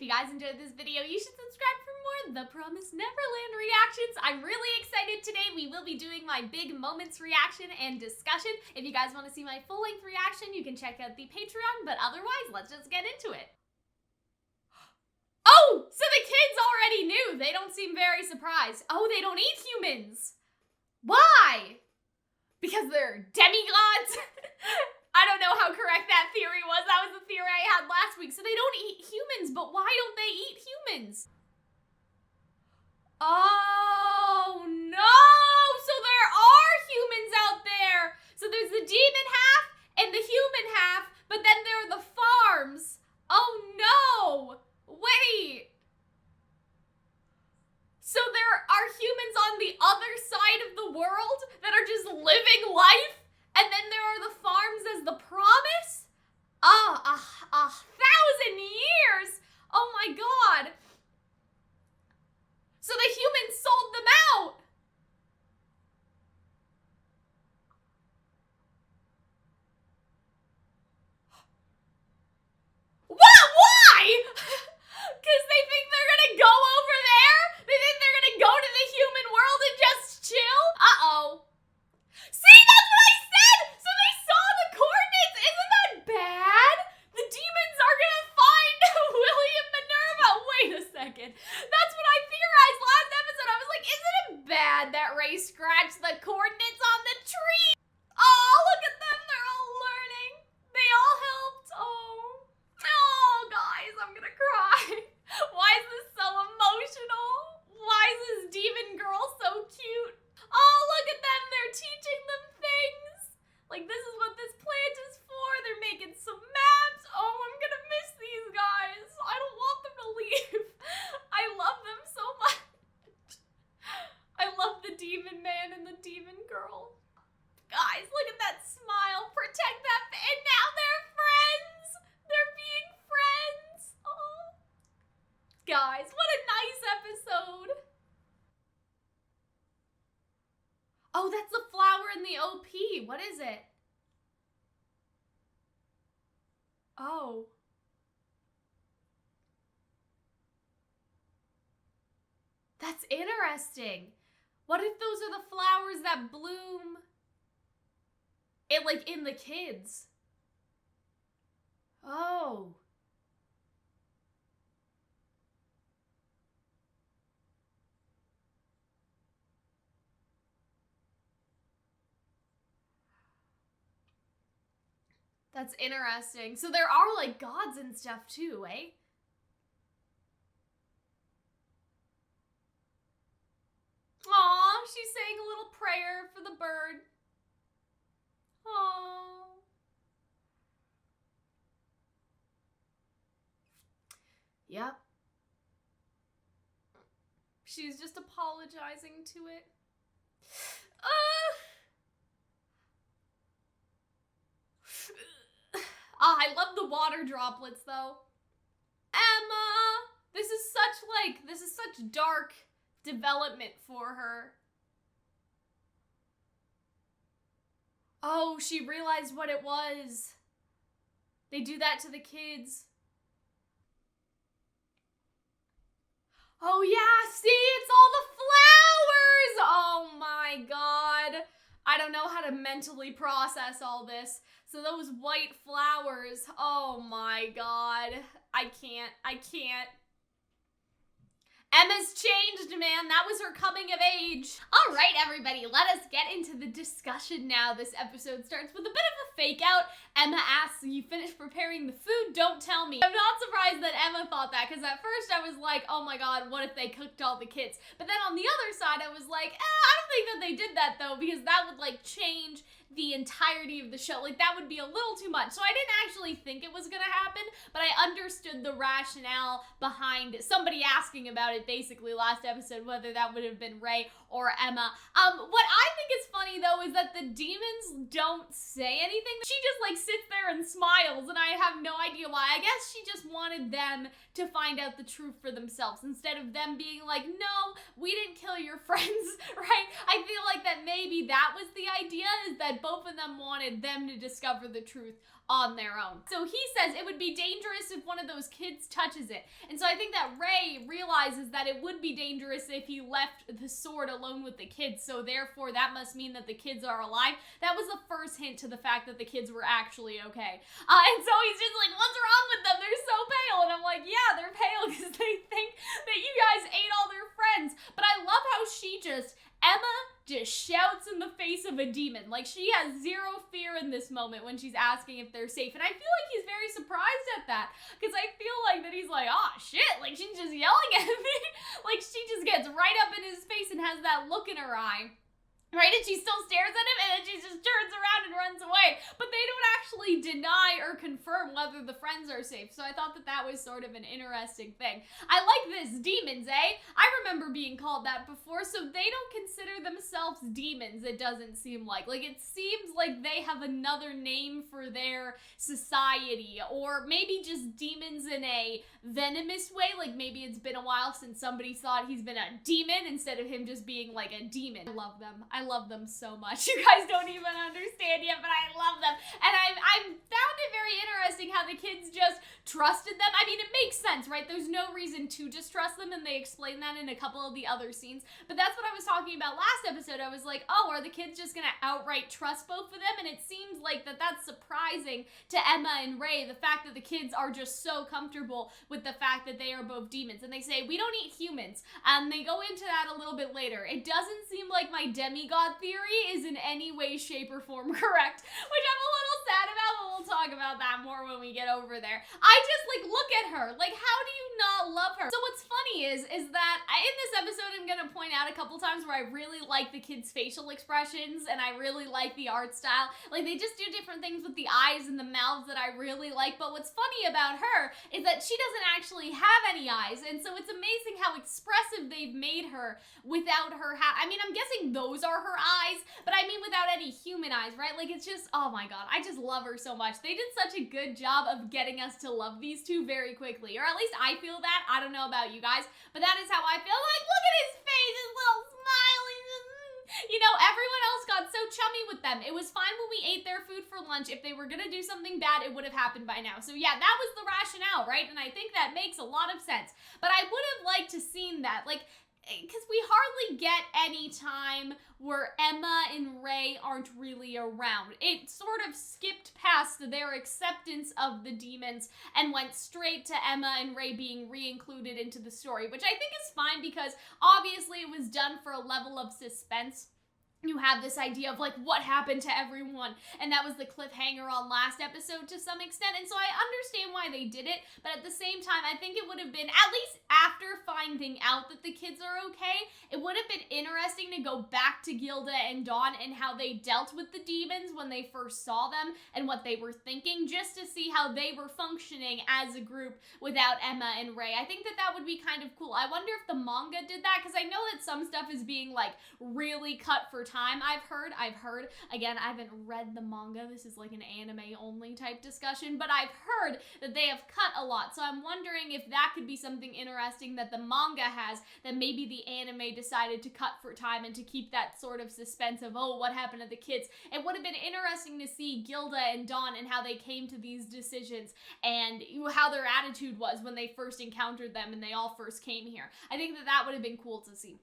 you guys enjoyed this video, you should subscribe for more The Promised Neverland reactions. I'm really excited today. We will be doing my big moments reaction and discussion. If you guys want to see my full-length reaction, you can check out the Patreon, but otherwise, let's just get into it. Oh, so the kids already knew. They don't seem very surprised. Oh, they don't eat humans. Why? Because they're demigods? I don't know how correct that theory was. That was the theory I had last week. So they don't eat humans, but why don't they eat humans? Oh, no! So there are humans out there! So there's the demon half and the human half, but then there are the farms. Oh, no! Wait! So there are humans on the other side of the world that are just living life? And then there are the farms as the promise? A 1,000 years! Oh my god! So the humans sold them out! What? Why? Because they think they're gonna go over there? They think they're gonna go to the human world and just chill? Uh-oh. See, that's what I said! So they saw the coordinates! Isn't that bad? The demons are gonna find William Minerva! Wait a second. That's what I theorized last episode. I was like, isn't it bad that Ray scratched the coordinates on the tree? Oh, look at them. They're all learning. They all helped. Oh, guys, I'm gonna cry. Why is this so emotional? Why is this demon girl so cute? Oh, look at them. They're teaching them things. Like, this is what this plant is for. They're making some maps. Oh, I'm gonna miss these guys. I don't want them to leave. I love them so much. I love the demon man and the demon girl. Guys, look at that smile. Protect that. And now they're friends. They're being friends. Oh. Guys, what a nice episode. Oh, that's the flower in the OP. What is it? Oh. That's interesting. What if those are the flowers that bloom like in the kids? Oh. That's interesting. So there are like gods and stuff too, eh? Aw, she's saying a little prayer for the bird. Aw. Yep. She's just apologizing to it. I love the water droplets though. Emma! This is such dark development for her. Oh, she realized what it was. They do that to the kids. Oh yeah, see, it's all the flowers! Oh my god. I don't know how to mentally process all this. So those white flowers, oh my god. I can't. Emma's changed, man. That was her coming of age. All right, everybody, let us get into the discussion now. This episode starts with a bit of a fake out. Emma asks, you finished preparing the food? Don't tell me. I'm not surprised that Emma thought that, because at first I was like, oh my god, what if they cooked all the kids? But then on the other side, I was like, I don't think that they did that, though, because that would, like, change the entirety of the show. Like, that would be a little too much. So I didn't actually think it was gonna happen, but I understood the rationale behind somebody asking about it basically last episode, whether that would have been Ray or Emma. What I think is funny, though, is that the demons don't say anything. She just, like, sits there and smiles, and I have no idea why. I guess she just wanted them to find out the truth for themselves, instead of them being like, no, we didn't kill your friends, right? I feel like that maybe that was the idea, is that both of them wanted them to discover the truth on their own. So he says it would be dangerous if one of those kids touches it. And so I think that Rey realizes that it would be dangerous if he left the sword alone with the kids. So therefore that must mean that the kids are alive. That was the first hint to the fact that the kids were actually okay. And so he's just like, what's wrong with them? They're so pale. And I'm like, yeah, they're pale because they think that you guys ate all their friends. But I love how Emma just shouts in the face of a demon. Like, she has zero fear in this moment when she's asking if they're safe. And I feel like he's very surprised at that. Because I feel like that he's like, oh, shit. Like, she's just yelling at me. Like, she just gets right up in his face and has that look in her eye. Right? And she still stares at him, and then she just turns around and runs away. But they don't actually deny or confirm whether the friends are safe. So I thought that that was sort of an interesting thing. I like this. Demons, eh? I remember being called that before, so they don't consider themselves demons, it doesn't seem like. Like, it seems like they have another name for their society, or maybe just demons in a venomous way. Like, maybe it's been a while since somebody thought he's been a demon instead of him just being like a demon. I love them. I love them so much. You guys don't even understand yet, but I love them. And I found it very interesting how the kids just trusted them. I mean, it makes sense, right? There's no reason to distrust them, and they explain that in a couple of the other scenes. But that's what I was talking about last episode. I was like, oh, are the kids just gonna outright trust both of them? And it seems like that's surprising to Emma and Rey, the fact that the kids are just so comfortable with the fact that they are both demons. And they say, we don't eat humans. And they go into that a little bit later. It doesn't seem like my demigod theory is in any way, shape, or form correct, which I'm a little sad about, but we'll talk about that more when we get over there. I just, like, look at her. Like, how do you not love her? So what's funny is that in this episode, I'm gonna point out a couple times where I really like the kids' facial expressions, and I really like the art style. Like, they just do different things with the eyes and the mouths that I really like, but what's funny about her is that she doesn't actually have any eyes, and so it's amazing how expressive they've made her without her I mean, I'm guessing those are her eyes, but I mean without any human eyes, right? Like, it's just, oh my god, I just love her so much. They did such a good job of getting us to love these two very quickly, or at least I feel that. I don't know about you guys, but that is how I feel. Like, look at his face, his little smile, you know, everyone else got so chummy with them. It was fine when we ate their food for lunch. If they were gonna do something bad, it would have happened by now. So yeah, that was the rationale, right? And I think that makes a lot of sense. But I would have liked to seen that, like, because we hardly get any time where Emma and Rey aren't really around. It sort of skipped past their acceptance of the demons and went straight to Emma and Rey being re-included into the story, which I think is fine because obviously it was done for a level of suspense. You have this idea of, like, what happened to everyone, and that was the cliffhanger on last episode to some extent, and so I understand why they did it, but at the same time, I think it would have been, at least after finding out that the kids are okay, it would have been interesting to go back to Gilda and Dawn and how they dealt with the demons when they first saw them, and what they were thinking, just to see how they were functioning as a group without Emma and Rey. I think that would be kind of cool. I wonder if the manga did that, because I know that some stuff is being, like, really cut for time. I've heard, again, I haven't read the manga, this is like an anime only type discussion, but I've heard that they have cut a lot, so I'm wondering if that could be something interesting that the manga has, that maybe the anime decided to cut for time and to keep that sort of suspense of, oh, what happened to the kids. It would have been interesting to see Gilda and Dawn and how they came to these decisions and how their attitude was when they first encountered them and they all first came here. I think that would have been cool to see.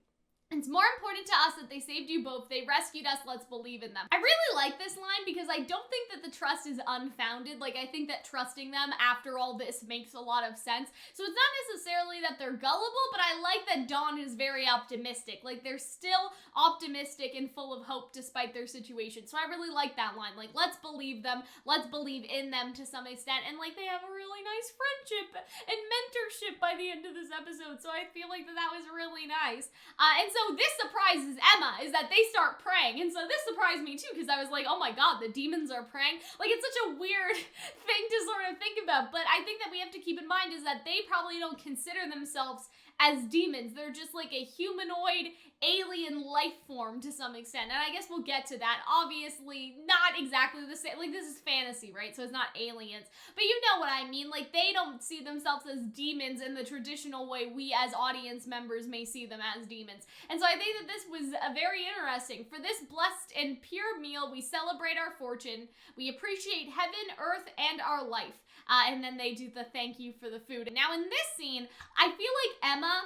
It's more important to us that they saved you both. They rescued us. Let's believe in them. I really like this line because I don't think that the trust is unfounded. Like, I think that trusting them after all this makes a lot of sense. So it's not necessarily that they're gullible, but I like that Dawn is very optimistic. Like, they're still optimistic and full of hope despite their situation. So I really like that line. Like, let's believe them. Let's believe in them to some extent. And, like, they have a really nice friendship and mentorship by the end of this episode. So I feel like that was really nice. And so this surprises Emma, is that they start praying, and so this surprised me too, because I was like, oh my god, the demons are praying? Like, it's such a weird thing to sort of think about, but I think that we have to keep in mind is that they probably don't consider themselves as demons. They're just like a humanoid alien life form to some extent. And I guess we'll get to that. Obviously, not exactly the same. Like, this is fantasy, right? So it's not aliens. But you know what I mean. Like, they don't see themselves as demons in the traditional way we as audience members may see them as demons. And so I think that this was very interesting. For this blessed and pure meal, we celebrate our fortune. We appreciate heaven, earth, and our life. And then they do the thank you for the food. Now in this scene, I feel like Emma,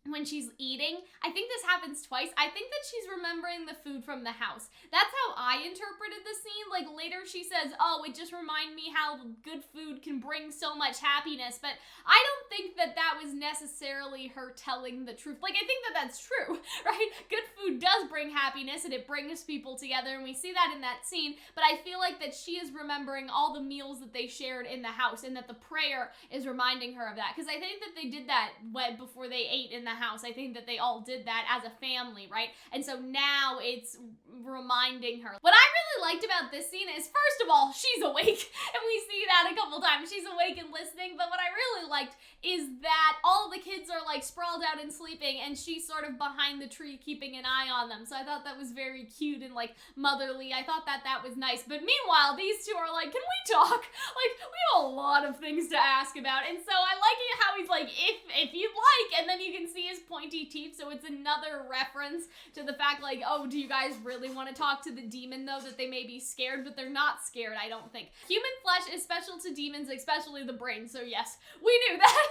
when she's eating, I think this happens twice. I think that she's remembering the food from the house. That's how I interpreted the scene. Like, later she says, oh, it just reminded me how good food can bring so much happiness. But I don't think that that was necessarily her telling the truth. Like, I think that that's true, right? Good food does bring happiness and it brings people together, and we see that in that scene. But I feel like that she is remembering all the meals that they shared in the house, and that the prayer is reminding her of that. Because I think that they did that before they ate in the house. I think that they all did that as a family, right? And so now it's reminding her. What I really liked about this scene is, first of all, she's awake, and we see that a couple times. She's awake and listening. But what I really liked is that all the kids are like sprawled out and sleeping, and she's sort of behind the tree keeping an eye on them. So I thought that was very cute and like motherly. I thought that that was nice. But meanwhile, these two are like, can we talk? Like, we have a lot of things to ask about. And so I like it how he's like, if you'd like, and then you can see his pointy teeth. So it's another reference to the fact, like, oh, do you guys really want to talk to the demon, though, that they may be scared? But they're not scared, I don't think. Human flesh is special to demons, especially the brain. So yes, we knew that.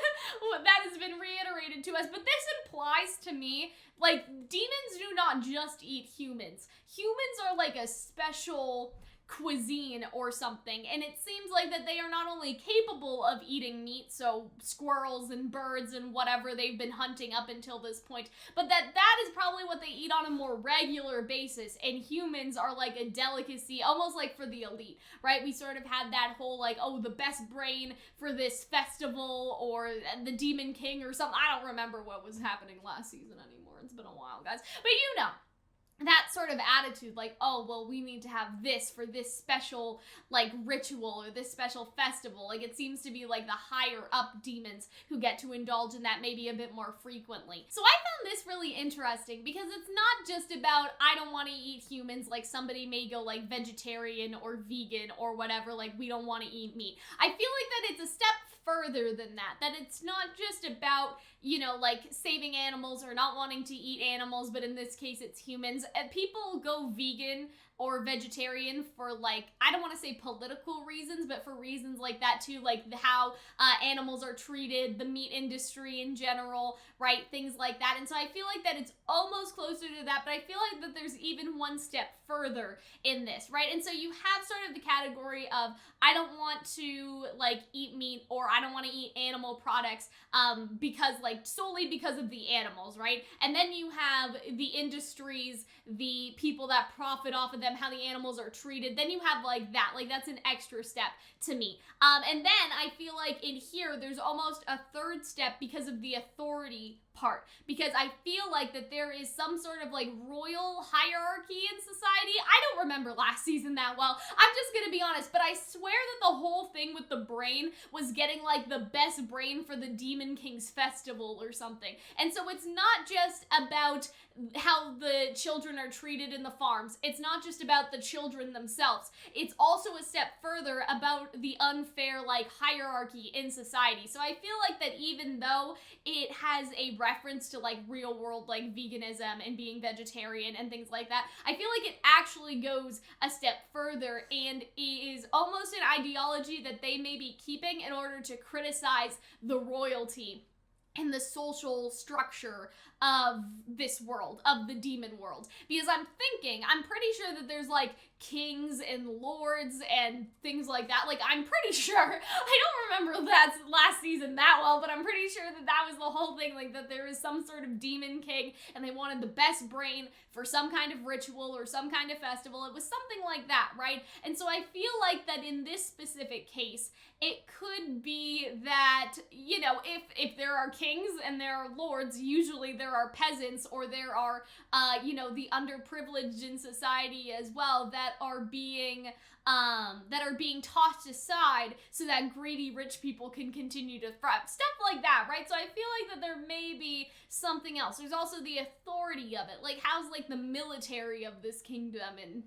That has been reiterated to us. But this implies to me, like, demons do not just eat humans. Humans are like a special cuisine or something, and it seems like that they are not only capable of eating meat, so squirrels and birds and whatever they've been hunting up until this point, but that is probably what they eat on a more regular basis, and humans are like a delicacy, almost like for the elite, right? We sort of had that whole like, oh, the best brain for this festival, or the Demon King or something. I don't remember what was happening last season anymore. It's been a while, guys. But you know, that sort of attitude, like, oh, well, we need to have this for this special, like, ritual or this special festival. Like, it seems to be, like, the higher up demons who get to indulge in that maybe a bit more frequently. So I found this really interesting because it's not just about, I don't want to eat humans, like, somebody may go, like, vegetarian or vegan or whatever, like, we don't want to eat meat. I feel like that it's a step further than that it's not just about, you know, like saving animals or not wanting to eat animals, but in this case it's humans. And people go vegan or vegetarian for, like, I don't want to say political reasons, but for reasons like that too, like how animals are treated, the meat industry in general, right? Things like that. And so I feel like that it's almost closer to that, but I feel like that there's even one step further in this, right? And so you have sort of the category of, I don't want to, like, eat meat, or I don't want to eat animal products because, like, solely because of the animals, right? And then you have the industries, the people that profit off of them, how the animals are treated. Then you have like that, like that's an extra step to me. And then I feel like in here there's almost a third step because of the authority part, because I feel like that there is some sort of like royal hierarchy in society. I don't remember last season that well, I'm just gonna be honest, but I swear that the whole thing with the brain was getting like the best brain for the Demon King's festival or something. And so it's not just about how the children are treated in the farms. It's not just about the children themselves. It's also a step further about the unfair like hierarchy in society. So I feel like that even though it has a reference to like real world like veganism and being vegetarian and things like that, I feel like it actually goes a step further and is almost an ideology that they may be keeping in order to criticize the royalty and the social structure of this world, of the demon world. Because I'm pretty sure that there's like kings and lords and things like that. Like, I'm pretty sure, I don't remember that last season that well, but I'm pretty sure that that was the whole thing, like that there is some sort of demon king and they wanted the best brain for some kind of ritual or some kind of festival. It was something like that, right? And so I feel like that in this specific case, it could be that, you know, if there are kings and there are lords, usually there are peasants or there are, you know, the underprivileged in society as well that are being tossed aside so that greedy rich people can continue to thrive. Stuff like that, right? So I feel like that there may be something else. There's also the authority of it. Like, how's like the military of this kingdom and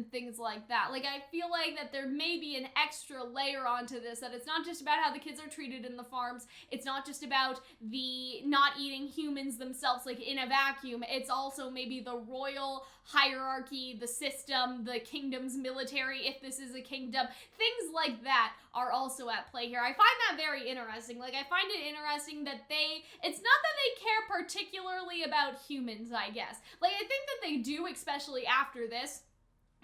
things like that. Like, I feel like that there may be an extra layer onto this, that it's not just about how the kids are treated in the farms, it's not just about the not eating humans themselves, like in a vacuum, it's also maybe the royal hierarchy, the system, the kingdom's military, if this is a kingdom, things like that are also at play here. I find that very interesting. Like, I find it interesting that it's not that they care particularly about humans, I guess. Like, I think that they do, especially after this.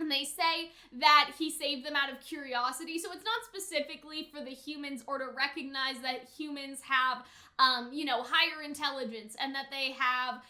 And they say that he saved them out of curiosity. So it's not specifically for the humans or to recognize that humans have, higher intelligence and that they have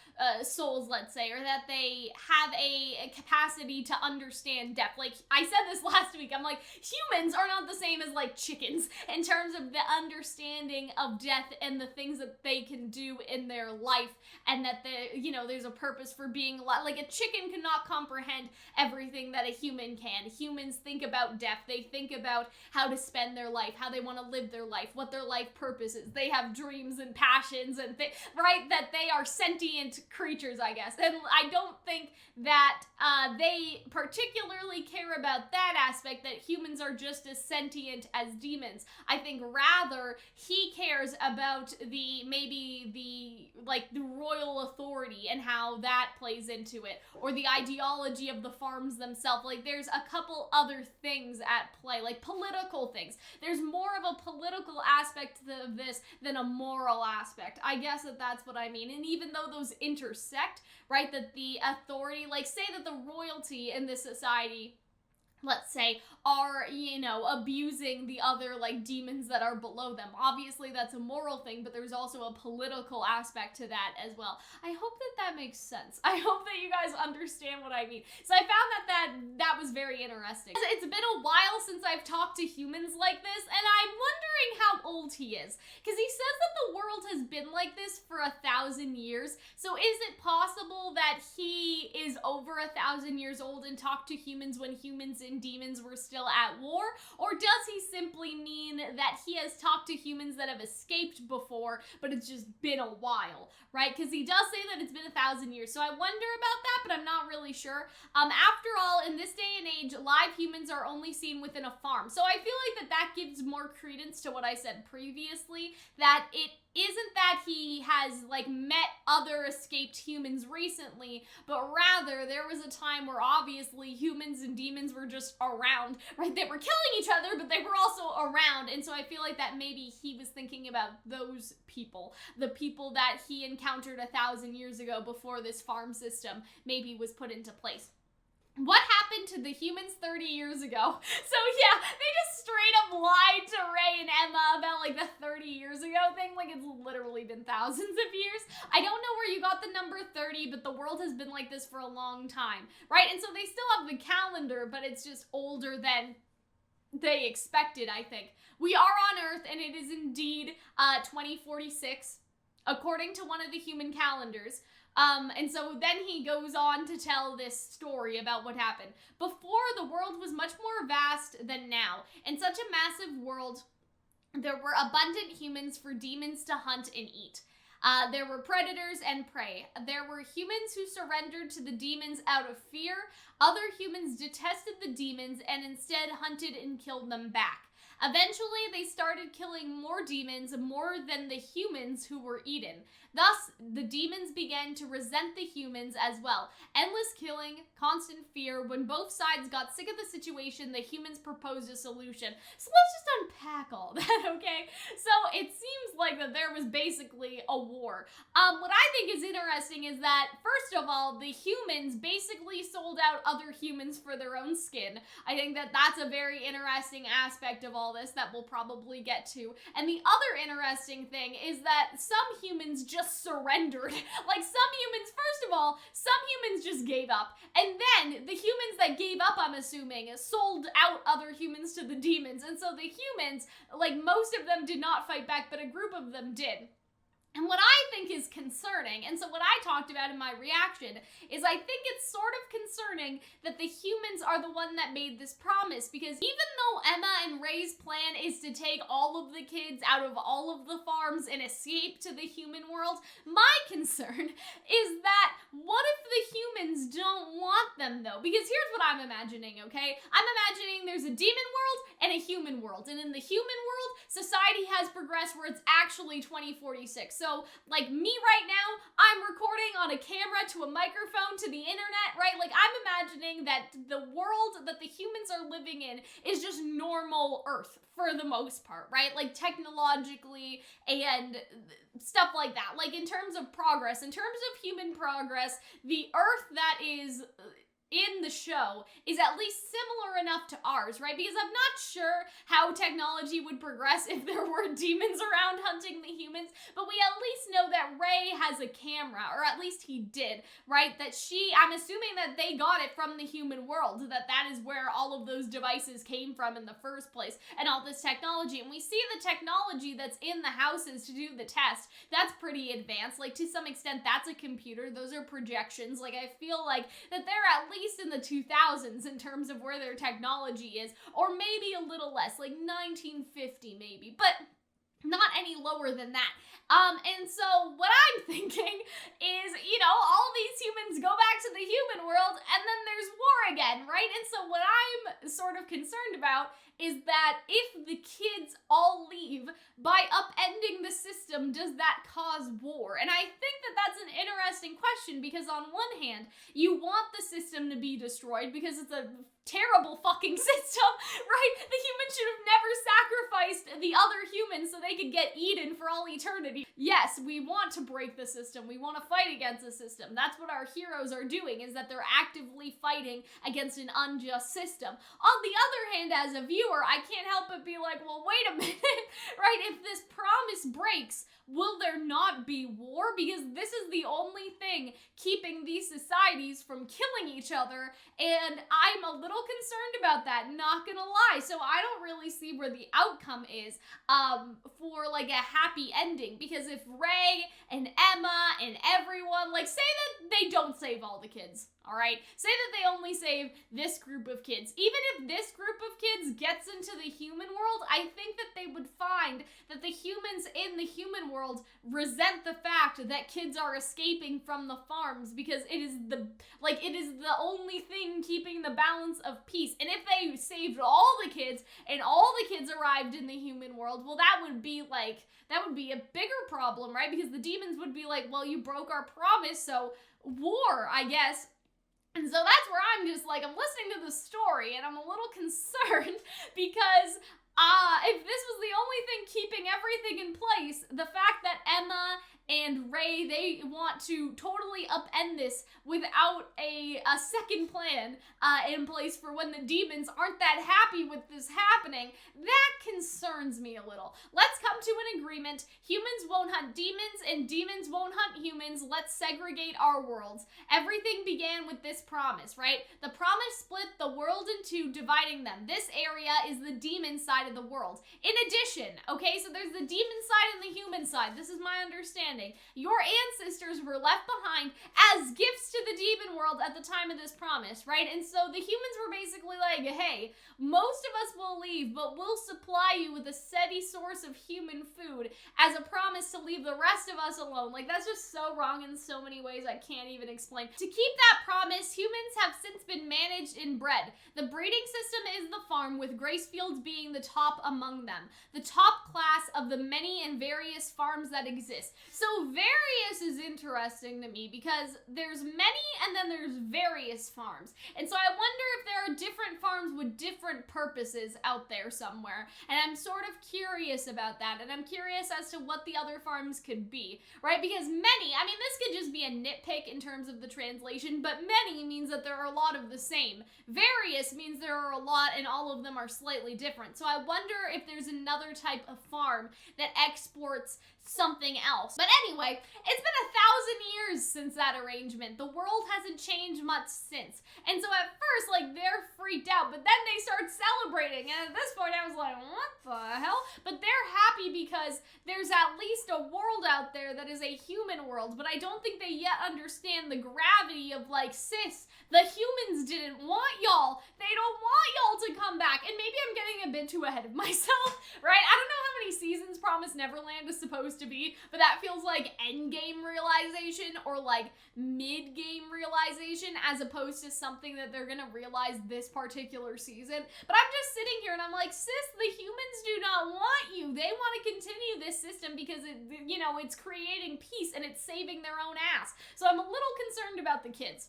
souls, let's say, or that they have a capacity to understand depth. Like, I said this last week, I'm like, humans are not the same as, like, chickens in terms of the understanding of death and the things that they can do in their life, and that there's a purpose for being alive. Like, a chicken cannot comprehend everything that a human can. Humans think about death. They think about how to spend their life, how they want to live their life, what their life purpose is. They have dreams and passions and right? That they are sentient creatures, I guess. And I don't think that they particularly care about that aspect, that humans are just as sentient as demons. I think rather he cares about the royal authority and how that plays into it, or the ideology of the farms themselves. Like, there's a couple other things at play, like political things. There's more of a political aspect of this than a moral aspect. I guess that's what I mean. And even though those intersect, right, that the authority, like, say that the royalty in this society, let's say, are, abusing the other, like, demons that are below them. Obviously, that's a moral thing, but there's also a political aspect to that as well. I hope that makes sense. I hope that you guys understand what I mean. So I found that was very interesting. It's been a while since I've talked to humans like this, and I'm wondering how old he is. Because he says that the world has been like this for 1,000 years. So is it possible that he is over 1,000 years old and talked to humans when humans and demons were still at war? Or does he simply mean that he has talked to humans that have escaped before, but it's just been a while, right? Because he does say that it's been 1,000 years, so I wonder about that, but I'm not really sure. After all, in this day and age, live humans are only seen within a farm, so I feel like that gives more credence to what I said previously, that it isn't that he has, like, met other escaped humans recently, but rather there was a time where obviously humans and demons were just around, right? They were killing each other, but they were also around, and so I feel like that maybe he was thinking about those people, the people that he encountered 1,000 years ago before this farm system maybe was put into place. What happened to the humans 30 years ago? So yeah, they just straight up lied to Ray and Emma about, like, the 30 years ago thing. Like, it's literally been thousands of years. I don't know where you got the number 30, but the world has been like this for a long time, right? And so they still have the calendar, but it's just older than they expected, I think. We are on Earth, and it is indeed 2046, according to one of the human calendars. And so then he goes on to tell this story about what happened. Before, the world was much more vast than now. In such a massive world, there were abundant humans for demons to hunt and eat. There were predators and prey. There were humans who surrendered to the demons out of fear. Other humans detested the demons and instead hunted and killed them back. Eventually, they started killing more demons, more than the humans who were eaten. Thus, the demons began to resent the humans as well. Endless killing, constant fear. When both sides got sick of the situation, the humans proposed a solution. So let's just unpack all that, okay? So it seems like that there was basically a war. What I think is interesting is that, first of all, the humans basically sold out other humans for their own skin. I think that that's a very interesting aspect of all this that we'll probably get to. And the other interesting thing is that some humans just surrendered. Like, some humans, first of all, some humans just gave up. And then the humans that gave up, I'm assuming, sold out other humans to the demons. And so the humans, like, most of them did not fight back, but a group of them did. And what I think is concerning, and so what I talked about in my reaction, is I think it's sort of concerning that the humans are the one that made this promise, because even though Emma and Ray's plan is to take all of the kids out of all of the farms and escape to the human world, my concern is that what if the humans don't want them, though? Because here's what I'm imagining, okay? I'm imagining there's a demon world and a human world, and in the human world, society has progressed where it's actually 2046. So, like me right now, I'm recording on a camera to a microphone to the internet, right? Like, I'm imagining that the world that the humans are living in is just normal Earth for the most part, right? Like, technologically and stuff like that. Like, in terms of progress, in terms of human progress, the Earth that is in the show is at least similar enough to ours, right? Because I'm not sure how technology would progress if there were demons around hunting the humans, but we at least know that Ray has a camera, or at least he did, right? That I'm assuming that they got it from the human world, that is where all of those devices came from in the first place, and all this technology. And we see the technology that's in the houses to do the test. That's pretty advanced. Like, to some extent, that's a computer. Those are projections. Like, I feel like that they're at least in the 2000s in terms of where their technology is, or maybe a little less, like 1950 maybe, but not any lower than that. And so what I'm thinking is, all these humans go back to the human world and then there's war again, right? And so what I'm sort of concerned about is that if the kids all leave by upending the system, does that cause war? And I think that that's an interesting question, because on one hand, you want the system to be destroyed because it's a terrible fucking system, right? The humans should have never sacrificed the other humans so they could get eaten for all eternity. Yes, we want to break the system. We want to fight against the system. That's what our heroes are doing, is that they're actively fighting against an unjust system. On the other hand, as a viewer, I can't help but be like, well, wait a minute, right? If this promise breaks, will there not be war? Because this is the only thing keeping these societies from killing each other, and I'm a little concerned about that, not gonna lie. So I don't really see where the outcome is for like a happy ending, because if Ray and Emma and everyone, like, say that they don't save all the kids, all right? Say that they only save this group of kids. Even if this group of kids gets into the human world, I think that they would find that the humans in the human world resent the fact that kids are escaping from the farms, because it is the only thing keeping the balance of peace. And if they saved all the kids and all the kids arrived in the human world, well, that would be a bigger problem, right? Because the demons would be like, well, you broke our promise, so war, I guess. And so that's where I'm just like, I'm listening to the story and I'm a little concerned, because if this was the only thing keeping everything in place, the fact that Emma and Ray, they want to totally upend this without a second plan in place for when the demons aren't that happy with this happening, that concerns me a little. Let's come to an agreement. Humans won't hunt demons and demons won't hunt humans. Let's segregate our worlds. Everything began with this promise, right? The promise split the world in two, dividing them. This area is the demon side of the world. In addition, okay, so there's the demon side and the human side. This is my understanding. Your ancestors were left behind as gifts to the demon world at the time of this promise, right? And so the humans were basically like, hey, most of us will leave, but we'll supply you with a steady source of human food as a promise to leave the rest of us alone. Like, that's just so wrong in so many ways I can't even explain. To keep that promise, humans have since been managed and bred. The breeding system is the farm, with Gracefields being the top among them. The top class of the many and various farms that exist. So various is interesting to me, because there's many and then there's various farms. And so I wonder if there are different farms with different purposes out there somewhere. And I'm sort of curious about that. And I'm curious as to what the other farms could be, right? Because many, I mean, this could just be a nitpick in terms of the translation, but many means that there are a lot of the same. Various means there are a lot and all of them are slightly different. So I wonder if there's another type of farm that exports something else. But anyway, it's been 1,000 years since that arrangement. The world hasn't changed much since. And so at first, like, they're freaked out, but then they start celebrating. And at this point, I was like, what the hell? But they're happy because there's at least a world out there that is a human world, but I don't think they yet understand the gravity of, like, sis, the humans didn't want y'all. They don't want y'all to come back. And maybe I'm getting a bit too ahead of myself, right? I don't know how many seasons Promised Neverland is supposed to be, but that feels like endgame realization or like mid-game realization as opposed to something that they're gonna realize this particular season. But I'm just sitting here and I'm like, sis, the humans do not want you. They want to continue this system because it's creating peace and it's saving their own ass. So I'm a little concerned about the kids.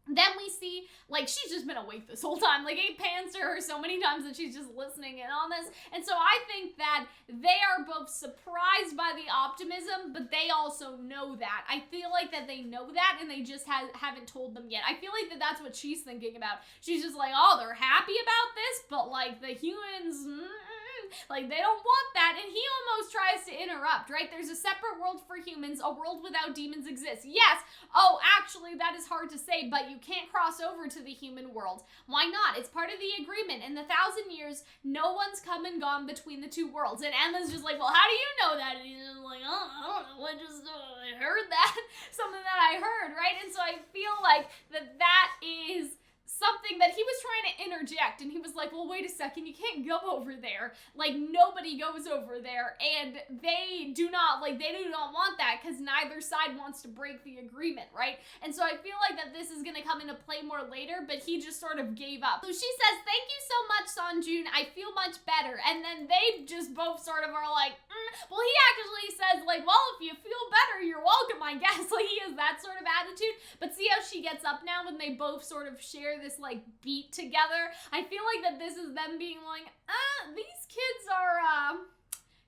Then we see, like, she's just been awake this whole time. Like, it pans to her so many times that she's just listening in on this. And so I think that they are both surprised by the optimism, but they also know that. I feel like that they know that, and they just haven't told them yet. I feel like that's what she's thinking about. She's just like, oh, they're happy about this, but, like, the humans... like, they don't want that, and he almost tries to interrupt, right? There's a separate world for humans. A world without demons exists. Yes! Oh, actually, that is hard to say, but you can't cross over to the human world. Why not? It's part of the agreement. In the 1,000 years, no one's come and gone between the two worlds. And Emma's just like, well, how do you know that? And he's just like, oh, I don't know, I heard that. Something that I heard, right? And so I feel like that is... something that he was trying to interject, and he was like, well, wait a second, you can't go over there. Like, nobody goes over there, and they do not want that, because neither side wants to break the agreement, right? And so I feel like that this is going to come into play more later, but he just sort of gave up. So she says, thank you so much, Sonju, I feel much better. And then they just both sort of are like, well, he actually says, like, well, if you feel better, you're welcome, I guess. Like, he has that sort of attitude. But see how she gets up now when they both sort of share this, like, beat together? I feel like that this is them being like, these kids are,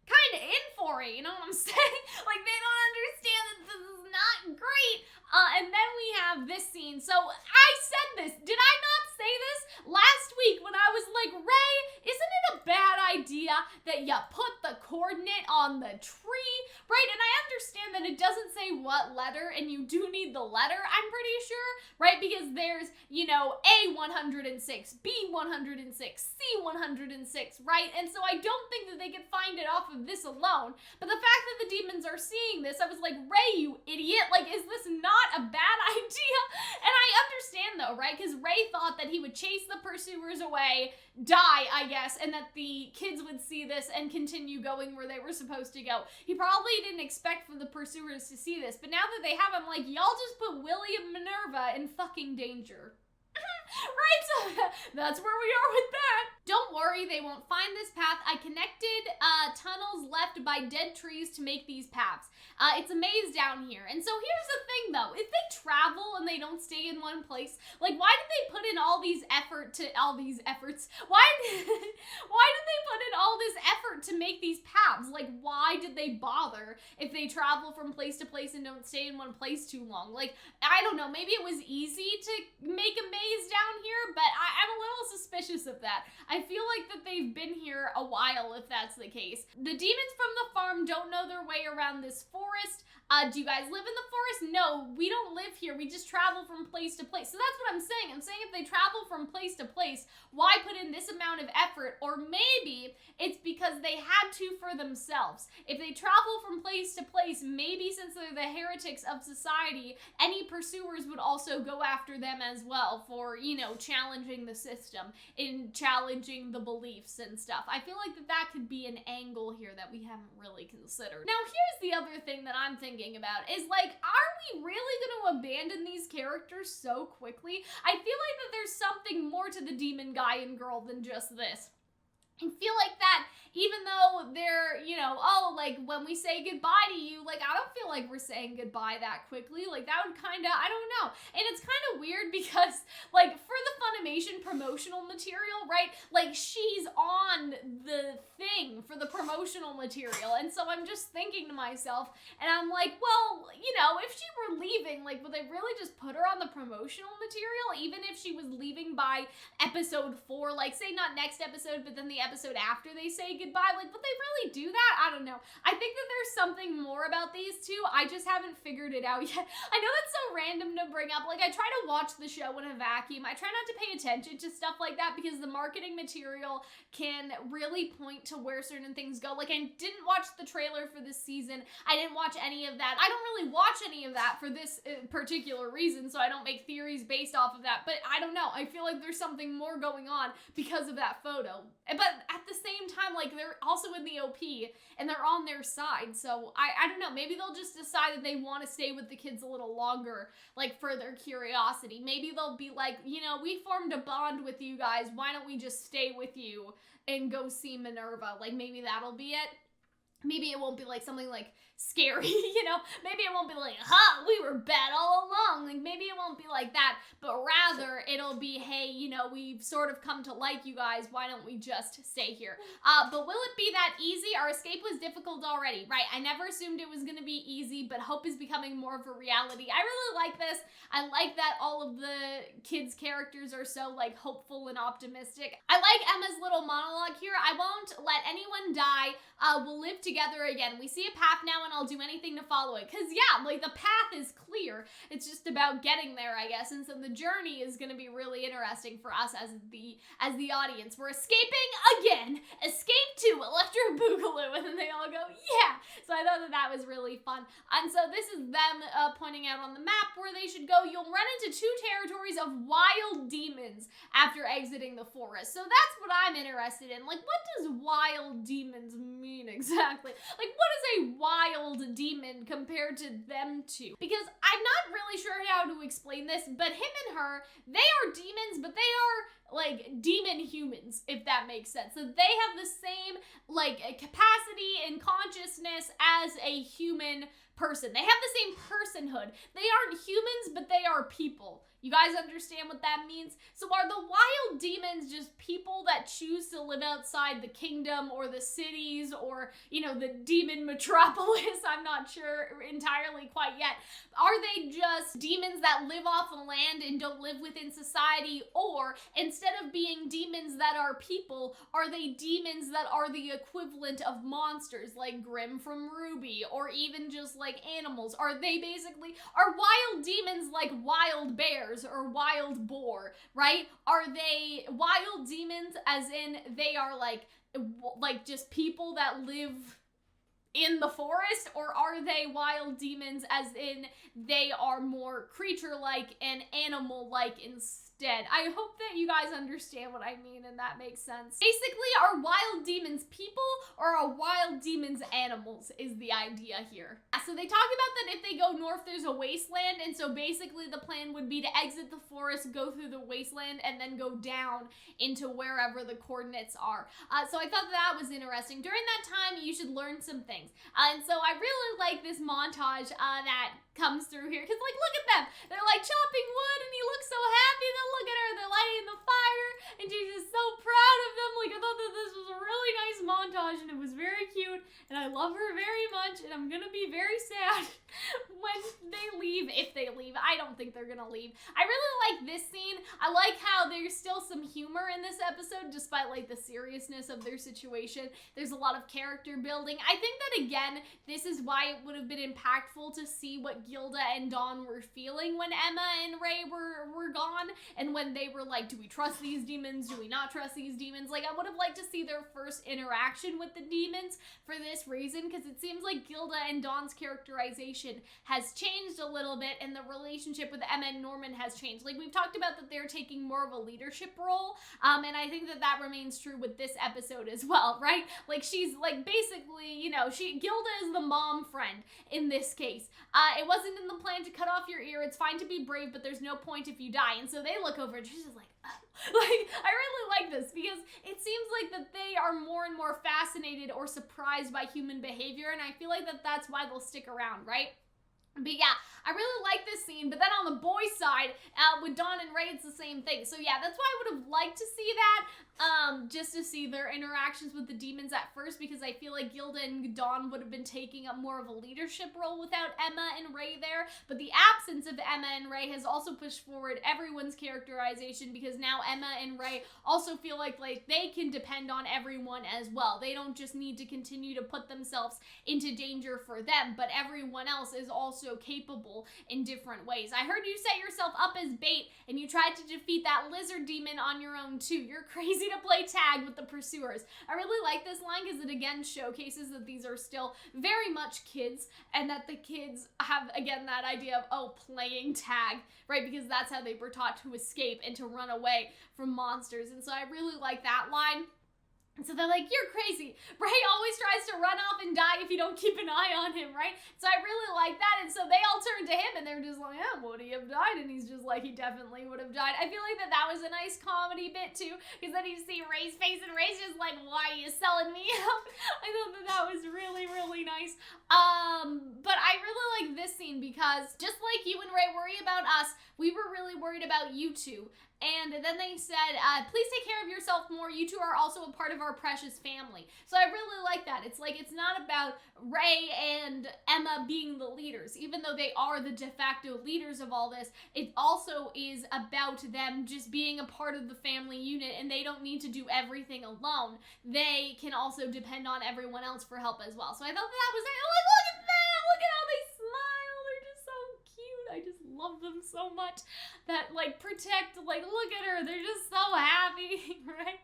kind of in for it, you know what I'm saying? Like, they don't understand that this is not great. And then we have this scene. So, I said this. Did I not say this last week when I was like, Ray, isn't it a bad idea that you put the coordinate on the tree, right? And I understand that it doesn't say what letter, and you do need the letter, I'm pretty sure, right? Because there's, A106, B106, C106, right? And so I don't think that they could find it off of this alone. But the fact that the demons are seeing this, I was like, Ray, you idiot, like, is this not a bad idea? And I understand though, right? Because Ray thought that he would chase the pursuers away, die, I guess, and that the kids would see this and continue going where they were supposed to go. He probably didn't expect for the pursuers to see this, but now that they have him, like, y'all just put Willie and Minerva in fucking danger. Right, so that's where we are with that. Don't worry, they won't find this path. I connected tunnels left by dead trees to make these paths. It's a maze down here. And so here's the thing though, if they travel and they don't stay in one place, like, why did they put in all these efforts? Why did they put in all this effort to make these paths? Like, why did they bother if they travel from place to place and don't stay in one place too long? Like, I don't know, maybe it was easy to make a maze down here, but I'm a little suspicious of that. I feel like that they've been here a while if that's the case. The demons from the farm don't know their way around this forest. Do you guys live in the forest? No, we don't live here. We just travel from place to place. So that's what I'm saying. I'm saying if they travel from place to place, why put in this amount of effort? Or maybe it's because they had to for themselves. If they travel from place to place, maybe since they're the heretics of society, any pursuers would also go after them as well for, challenging the system, in challenging the beliefs and stuff. I feel like that could be an angle here that we haven't really considered. Now, here's the other thing that I'm thinking about is, like, are we really going to abandon these characters so quickly? I feel like that there's something more to the demon guy and girl than just this. I feel like that even though they're, when we say goodbye to you, like, I don't feel like we're saying goodbye that quickly. Like, that would kind of, I don't know. And it's kind of weird because, like, for the Funimation promotional material, right, like, she's on the thing for the promotional material. And so I'm just thinking to myself, and I'm like, well, if she were leaving, like, would they really just put her on the promotional material? Even if she was leaving by episode 4, like, say not next episode, but then the episode after they say goodbye. Like, would they really do that? I don't know. I think that there's something more about these two. I just haven't figured it out yet. I know that's so random to bring up. Like, I try to watch the show in a vacuum. I try not to pay attention to stuff like that because the marketing material can really point to where certain things go. Like, I didn't watch the trailer for this season. I didn't watch any of that. I don't really watch any of that for this particular reason, so I don't make theories based off of that. But I don't know. I feel like there's something more going on because of that photo. But at the same time, like, they're also in the OP and they're on their side. So I don't know. Maybe they'll just decide that they want to stay with the kids a little longer, like, for their curiosity. Maybe they'll be like, you know, we formed a bond with you guys. Why don't we just stay with you and go see Minerva? Like, maybe that'll be it. Maybe it won't be like something like scary, you know? Maybe it won't be like, we were bad all along. Like, maybe it won't be like that, but rather it'll be, hey, you know, we've sort of come to like you guys. Why don't we just stay here? But will it be that easy? Our escape was difficult already, right? I never assumed it was going to be easy, but hope is becoming more of a reality. I really like this. I like that all of the kids' characters are so, like, hopeful and optimistic. I like Emma's little monologue here. I won't let anyone die. We'll live together again. We see a path now and I'll do anything to follow it. Cause yeah, like, the path is clear. It's just about getting there, I guess. And so the journey is gonna be really interesting for us as the audience. We're escaping again. Escape to Electro Boogaloo. And then they all go, yeah. So I thought that was really fun. And so this is them pointing out on the map where they should go. You'll run into 2 territories of wild demons after exiting the forest. So that's what I'm interested in. Like, what does wild demons mean exactly? Like, what is a wild demon compared to them two? Because I'm not really sure how to explain this, but him and her, they are demons, but they are, like, demon humans, if that makes sense. So they have the same, like, capacity and consciousness as a human person. They have the same personhood. They aren't humans, but they are people. You guys understand what that means? So are the wild demons just people that choose to live outside the kingdom or the cities or, you know, the demon metropolis? I'm not sure entirely quite yet. Are they just demons that live off the land and don't live within society? Or instead of being demons that are people, are they demons that are the equivalent of monsters like Grimm from Ruby, or even just like animals? Are wild demons like wild bears or wild boar, right? Are they wild demons as in they are like just people that live in the forest, or are they wild demons as in they are more creature-like and animal-like instead? I hope that you guys understand what I mean and that makes sense. Basically, are wild demons people or are wild demons animals is the idea here. So they talk about that if they go north, there's a wasteland, and so basically the plan would be to exit the forest, go through the wasteland, and then go down into wherever the coordinates are. So I thought that was interesting. During that time, you should learn some things. And so I really like this montage that comes through here, because, like, look at them. They're, like, chopping wood, and he looks so happy. Then look at her. They're lighting the fire, and she's just so proud of them. Like, I thought that this was a really nice montage, and it was very cute, and I love her very much, and I'm gonna be very sad when they leave, if they leave. I don't think they're gonna leave. I really like this scene. I like how there's still some humor in this episode, despite, like, the seriousness of their situation. There's a lot of character building. I think that, again, this is why it would have been impactful to see what Gilda and Dawn were feeling when Emma and Ray were gone, and when they were like, do we trust these demons? Do we not trust these demons? Like, I would have liked to see their first interaction with the demons for this reason, because it seems like Gilda and Dawn's characterization has changed a little bit, and the relationship with Emma and Norman has changed. Like, we've talked about that they're taking more of a leadership role, and I think that that remains true with this episode as well, right? Like, she's, like, basically, you know, Gilda is the mom friend in this case. It wasn't in the plan to cut off your ear. It's fine to be brave, but there's no point if you die. And so they look over and she's just like, oh. Like, I really like this because it seems like that they are more and more fascinated or surprised by human behavior, and I feel like that that's why they'll stick around, right? But yeah, I really like this scene. But then on the boy side, with Dawn and Ray, it's the same thing. So yeah, that's why I would have liked to see that. Just to see their interactions with the demons at first, because I feel like Gilda and Dawn would have been taking up more of a leadership role without Emma and Ray there. But the absence of Emma and Ray has also pushed forward everyone's characterization, because now Emma and Ray also feel like they can depend on everyone as well. They don't just need to continue to put themselves into danger for them, but everyone else is also capable in different ways. I heard you set yourself up as bait and you tried to defeat that lizard demon on your own too. You're crazy to play tag with the pursuers. I really like this line because it again showcases that these are still very much kids, and that the kids have again that idea of, oh, playing tag, right? Because that's how they were taught to escape and to run away from monsters. And so I really like that line. And so they're like, you're crazy. Ray always tries to run off and die if you don't keep an eye on him, right? So I really like that. And so they all turn to him and they're just like, yeah, would he have died? And he's just like, he definitely would have died. I feel like that was a nice comedy bit too, because then you see Ray's face and Ray's just like, why are you selling me out? I thought that was really, really nice. But I really like this scene because just like you and Ray worry about us, we were really worried about you two. And then they said, please take care of yourself more. You two are also a part of our precious family. So I really like that. It's like, it's not about Ray and Emma being the leaders. Even though they are the de facto leaders of all this, it also is about them just being a part of the family unit, and they don't need to do everything alone. They can also depend on everyone else for help as well. So I thought that was like, look at them! Look at how they smile! They're just so cute. I just love them so much. That protect, look at her, they're just so happy, right?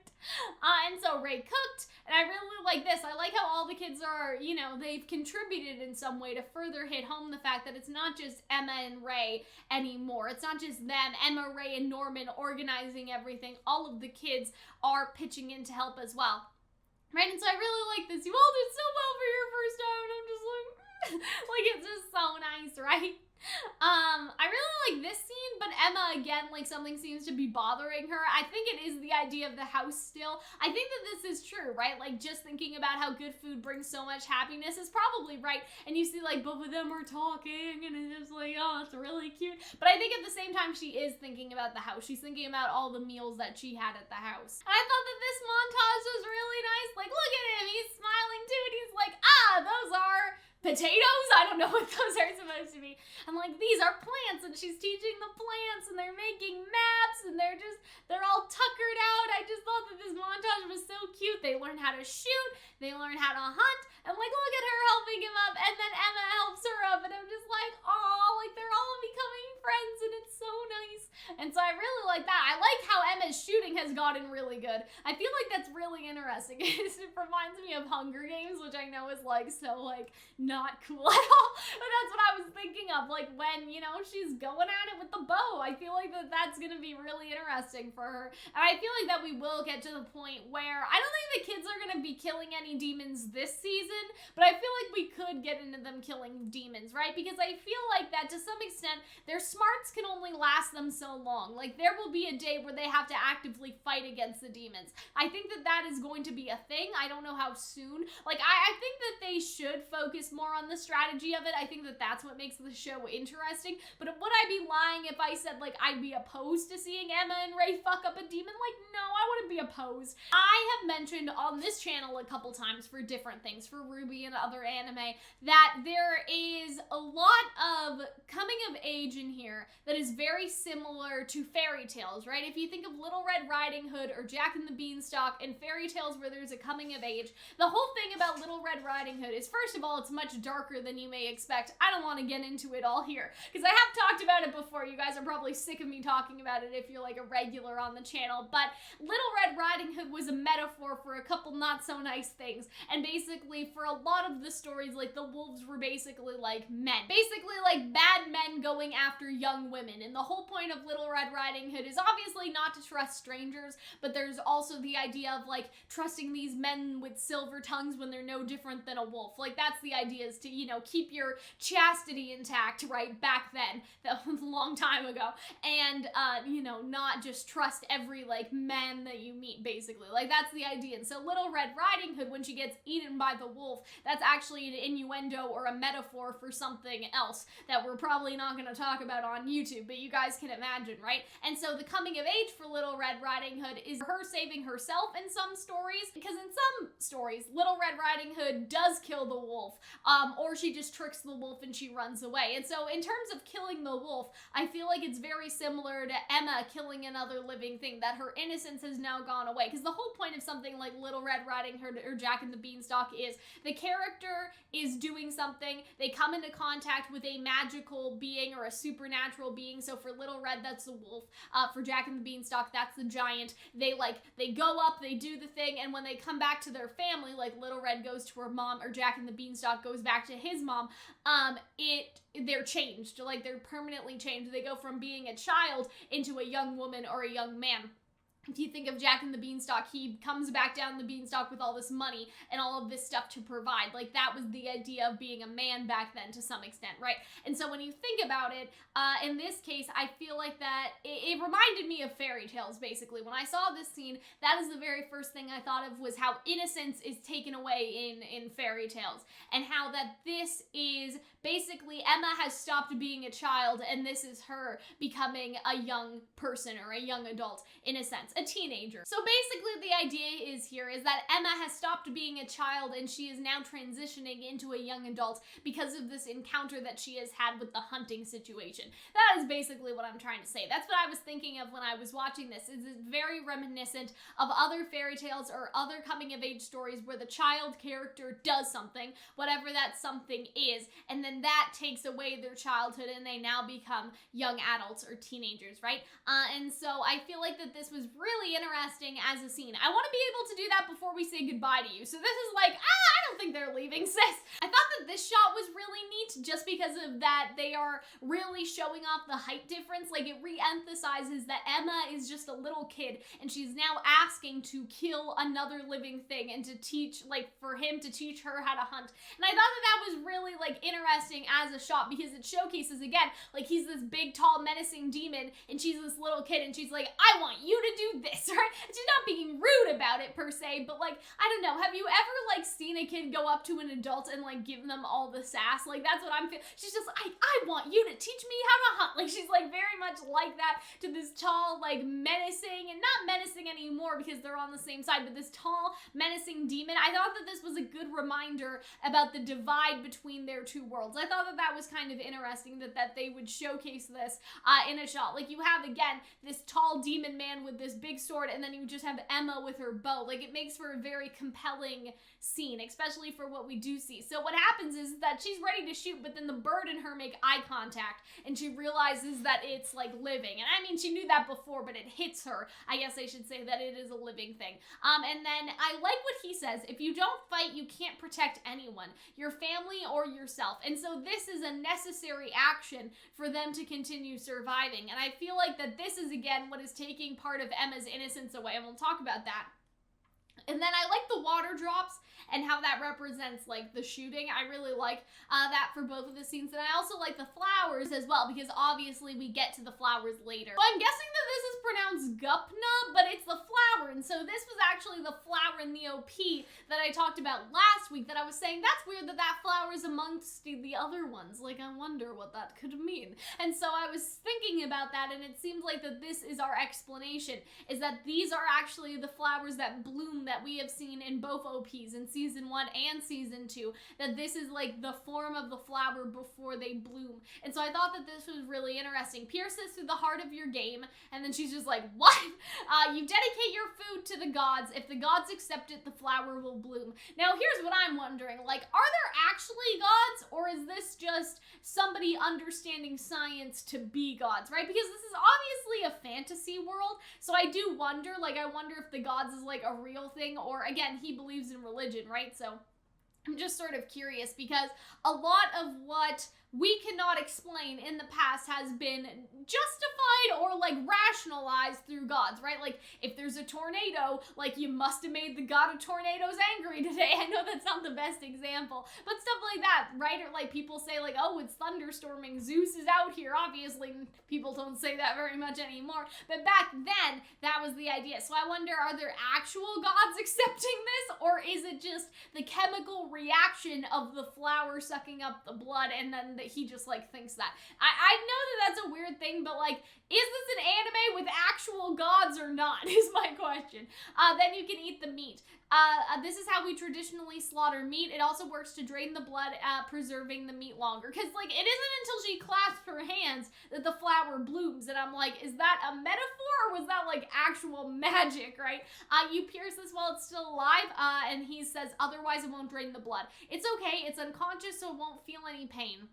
And so Ray cooked, and I really like this. I like how all the kids are, they've contributed in some way to further hit home the fact that it's not just Emma and Ray anymore. It's not just them, Emma, Ray, and Norman organizing everything. All of the kids are pitching in to help as well. Right, and so I really like this. You all did so well for your first time, and I'm just like, it's just so nice, right? I really like this scene, but Emma, again, something seems to be bothering her. I think it is the idea of the house still. I think that this is true, right? Just thinking about how good food brings so much happiness is probably right. And you see, both of them are talking, and it's just oh, it's really cute. But I think at the same time, she is thinking about the house. She's thinking about all the meals that she had at the house. And I thought that this montage was really nice. Look at him, he's smiling too, and he's like, those are potatoes? I don't know what those are supposed to be. I'm like, these are plants, and she's teaching the plants, and they're making maps, and they're all tuckered out. I just thought that this montage was so cute. They learn how to shoot, they learn how to hunt, and look at her helping him up, and then Emma helps her up, and I'm just like, oh, they're all becoming friends, and it's so nice. And so I really like that. I like how Emma's shooting has gotten really good. I feel like that's really interesting. It reminds me of Hunger Games, which I know is so not cool at all, but that's what I was thinking of, when she's going at it with the bow. I feel like that's gonna be really interesting for her, and I feel like that we will get to the point where I don't think the kids are gonna be killing any demons this season, but I feel like we could get into them killing demons, right? Because I feel like that to some extent their smarts can only last them so long. There will be a day where they have to actively fight against the demons. I think that is going to be a thing. I don't know how soon. I think that they should focus more on the strategy of it. I think that that's what makes the show interesting. But would I be lying if I said I'd be opposed to seeing Emma and Ray fuck up a demon? No, I wouldn't be opposed. I have mentioned on this channel a couple times for different things, for Ruby and other anime, that there is a lot of coming of age in here that is very similar to fairy tales, right? If you think of Little Red Riding Hood or Jack and the Beanstalk and fairy tales where there's a coming of age, the whole thing about Little Red Riding Hood is, first of all, it's much darker than you may expect. I don't want to get into it all here, because I have talked about it before. You guys are probably sick of me talking about it if you're a regular on the channel, but Little Red Riding Hood was a metaphor for a couple not so nice things, and basically for a lot of the stories, the wolves were basically men. Basically bad men going after young women, and the whole point of Little Red Riding Hood is obviously not to trust strangers, strangers, but there's also the idea of like trusting these men with silver tongues when they're no different than a wolf. Like that's the idea, is to, you know, keep your chastity intact, right, back then. That was a long time ago. And, you know, not just trust every, like, man that you meet, basically. Like, that's the idea. And so Little Red Riding Hood, when she gets eaten by the wolf, that's actually an innuendo or a metaphor for something else that we're probably not going to talk about on YouTube, but you guys can imagine, right? And so the coming of age for Little Red Riding Hood is her saving herself in some stories, because in some stories, Little Red Riding Hood does kill the wolf, or she just tricks the wolf and she runs away. And so in terms of killing the wolf, I feel like it's very similar to Emma killing another living thing, that her innocence has now gone away. Because the whole point of something like Little Red Riding Hood or Jack and the Beanstalk is the character is doing something, they come into contact with a magical being or a supernatural being. So for Little Red, that's the wolf. For Jack and the Beanstalk, that's the giant. They go up, they do the thing, and when they come back to their family, like Little Red goes to her mom, or Jack and the Beanstalk goes back to his mom, they're changed. Like, they're permanently changed. They go from being a child into a young woman or a young man. If you think of Jack and the Beanstalk, he comes back down the beanstalk with all this money and all of this stuff to provide. Like, that was the idea of being a man back then to some extent, right? And so when you think about it, in this case, I feel like that it reminded me of fairy tales, basically. When I saw this scene, that is the very first thing I thought of, was how innocence is taken away in fairy tales. And how that this is basically, Emma has stopped being a child, and this is her becoming a young person or a young adult, in a sense. A teenager. So basically the idea is that Emma has stopped being a child and she is now transitioning into a young adult because of this encounter that she has had with the hunting situation. That is basically what I'm trying to say. That's what I was thinking of when I was watching this. It's very reminiscent of other fairy tales or other coming of age stories where the child character does something, whatever that something is, and then that takes away their childhood and they now become young adults or teenagers, right? And so I feel like that this was really interesting as a scene. I want to be able to do that before we say goodbye to you. So this is like, I don't think they're leaving, sis. I thought that this shot was really neat just because of that they are really showing off the height difference. Like, it re-emphasizes that Emma is just a little kid and she's now asking to kill another living thing and to teach, like, for him to teach her how to hunt. And I thought that that was really, like, interesting as a shot because it showcases, again, like, he's this big, tall, menacing demon and she's this little kid and she's like, I want you to do this, right? She's not being rude about it per se, but like, I don't know, have you ever like seen a kid go up to an adult and like give them all the sass? Like, that's what I'm feeling. She's just, I want you to teach me how to hunt. Like, she's like very much like that to this tall, like, menacing, and not menacing anymore because they're on the same side, but this tall, menacing demon. I thought that this was a good reminder about the divide between their two worlds. I thought that that was kind of interesting that they would showcase this in a shot. Like, you have, again, this tall demon man with this big sword, and then you just have Emma with her bow. Like, it makes for a very compelling scene, especially for what we do see. So what happens is that she's ready to shoot, but then the bird and her make eye contact, and she realizes that it's, like, living. And I mean, she knew that before, but it hits her. I guess I should say that it is a living thing. And then I like what he says, if you don't fight, you can't protect anyone, your family or yourself. And so this is a necessary action for them to continue surviving. And I feel like that this is, again, what is taking part of Emma's innocence away, and we'll talk about that. And then I like the water drops and how that represents, like, the shooting. I really like that for both of the scenes. And I also like the flowers as well, because obviously we get to the flowers later. So I'm guessing that this is pronounced Gupna, but it's the flower. And so this was actually the flower in the OP that I talked about last week that I was saying, that's weird that that flower is amongst the other ones. Like, I wonder what that could mean. And so I was thinking about that, and it seems like that this is our explanation, is that these are actually the flowers that bloom that we have seen in both OPs, in season 1 and season 2, that this is like the form of the flower before they bloom. And so I thought that this was really interesting. Pierce says through the heart of your game, and then she's just like, what? You dedicate your food to the gods. If the gods accept it, the flower will bloom. Now here's what I'm wondering, like, are there actually gods, or is this just somebody understanding science to be gods, right? Because this is obviously a fantasy world, so I do wonder, like, I wonder if the gods is like a real thing, or again, he believes in religion, right? So I'm just sort of curious because a lot of what we cannot explain in the past has been justified or like rationalized through gods, right? Like if there's a tornado, like you must have made the god of tornadoes angry today. I know that's not the best example, but stuff like that, right? Or like people say like, oh, it's thunderstorming, Zeus is out here. Obviously people don't say that very much anymore, but back then that was the idea. So I wonder, are there actual gods accepting this, or is it just the chemical reaction of the flower sucking up the blood and then that he just like thinks that? I know that that's a weird thing, but like, is this an anime with actual gods or not is my question. Then you can eat the meat. This is how we traditionally slaughter meat. It also works to drain the blood, preserving the meat longer. Because, like, it isn't until she clasps her hands that the flower blooms. And I'm like, is that a metaphor or was that, like, actual magic, right? You pierce this while it's still alive, and he says, otherwise it won't drain the blood. It's okay. It's unconscious, so it won't feel any pain.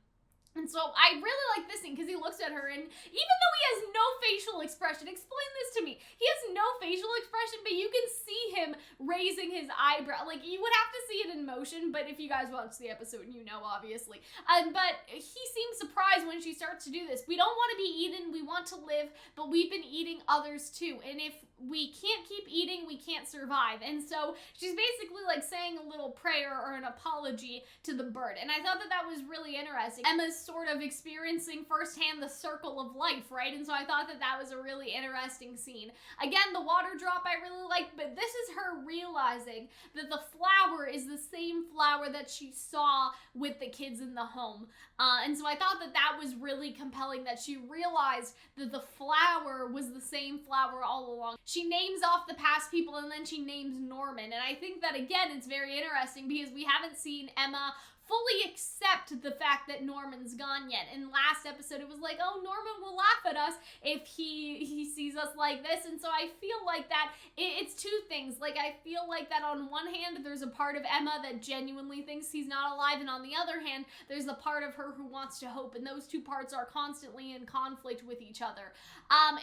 And so I really like this scene because he looks at her, and even though he has no facial expression, explain this to me. He has no facial expression, but you can see him raising his eyebrow. Like, you would have to see it in motion, but if you guys watch the episode, you know, obviously. But he seems surprised when she starts to do this. We don't want to be eaten, we want to live, but we've been eating others too. And if we can't keep eating, we can't survive. And so she's basically like saying a little prayer or an apology to the bird. And I thought that that was really interesting. Emma's sort of experiencing firsthand the circle of life, right? And so I thought that that was a really interesting scene. Again, the water drop I really liked, but this is her realizing that the flower is the same flower that she saw with the kids in the home. And so I thought that that was really compelling, that she realized that the flower was the same flower all along. She names off the past people and then she names Norman. And I think that, again, it's very interesting because we haven't seen Emma fully accept the fact that Norman's gone yet. In last episode, it was like, oh, Norman will laugh at us if he sees us like this. And so I feel like that it's two things. Like, I feel like that on one hand, there's a part of Emma that genuinely thinks he's not alive. And on the other hand, there's the part of her who wants to hope. And those two parts are constantly in conflict with each other.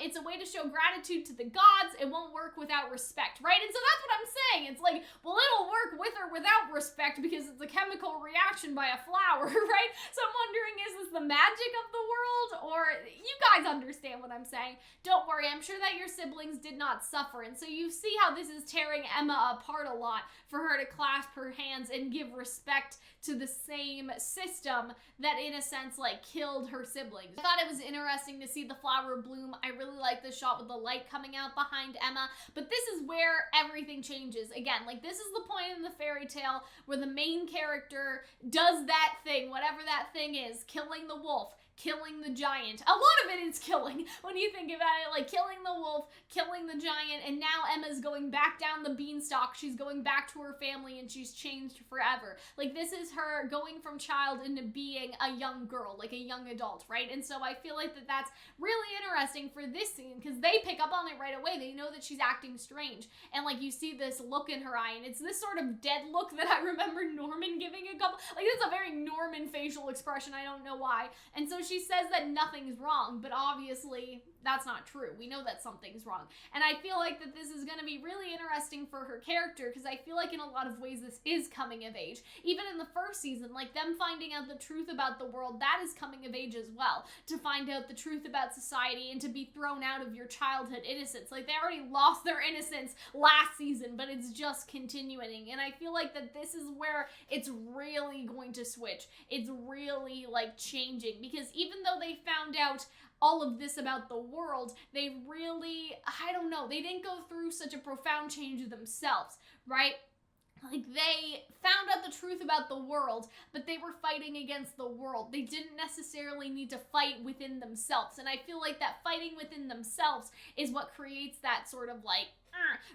It's a way to show gratitude to the gods. It won't work without respect, right? And so that's what I'm saying. It's like, well, it'll work with or without respect because it's a chemical reaction by a flower, right? So I'm wondering, is this the magic of the world, or you guys understand what I'm saying? Don't worry, I'm sure that your siblings did not suffer, and so you see how this is tearing Emma apart a lot for her to clasp her hands and give respect to the same system that in a sense like killed her siblings. I thought it was interesting to see the flower bloom. I really like the shot with the light coming out behind Emma, but this is where everything changes. Again, like, this is the point in the fairy tale where the main character does that thing, whatever that thing is, killing the wolf, killing the giant. A lot of it is killing when you think about it, like killing the wolf, killing the giant, and now Emma's going back down the beanstalk. She's going back to her family and she's changed forever. Like, this is her going from child into being a young girl, like a young adult, right? And so I feel like that that's really interesting for this scene because they pick up on it right away. They know that she's acting strange, and like you see this look in her eye, and it's this sort of dead look that I remember Norman giving a couple, like, it's a very Norman facial expression. I don't know why. And so she says that nothing's wrong, but obviously that's not true. We know that something's wrong. And I feel like that this is going to be really interesting for her character because I feel like in a lot of ways this is coming of age. Even in the first season, like them finding out the truth about the world, that is coming of age as well. To find out the truth about society and to be thrown out of your childhood innocence. Like, they already lost their innocence last season, but it's just continuing. And I feel like that this is where it's really going to switch. It's really like changing because even though they found out all of this about the world, they really, I don't know, they didn't go through such a profound change themselves, right? Like, they found out the truth about the world, but they were fighting against the world. They didn't necessarily need to fight within themselves. And I feel like that fighting within themselves is what creates that sort of like,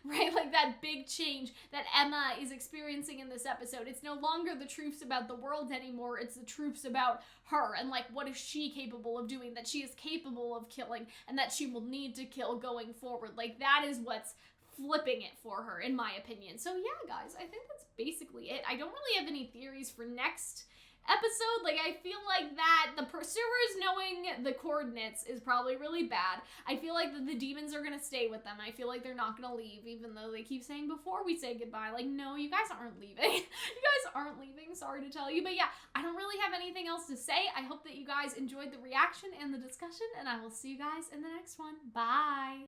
right? Like that big change that Emma is experiencing in this episode. It's no longer the truths about the world anymore. It's the truths about her and like what is she capable of doing, that she is capable of killing and that she will need to kill going forward. Like, that is what's flipping it for her, in my opinion. So yeah, guys, I think that's basically it. I don't really have any theories for next episode. Like, I feel like that Subaru's knowing the coordinates is probably really bad. I feel like the demons are gonna stay with them. I feel like they're not gonna leave, even though they keep saying before we say goodbye, like, no, you guys aren't leaving. You guys aren't leaving, sorry to tell you. But yeah, I don't really have anything else to say. I hope that you guys enjoyed the reaction and the discussion, and I will see you guys in the next one. Bye!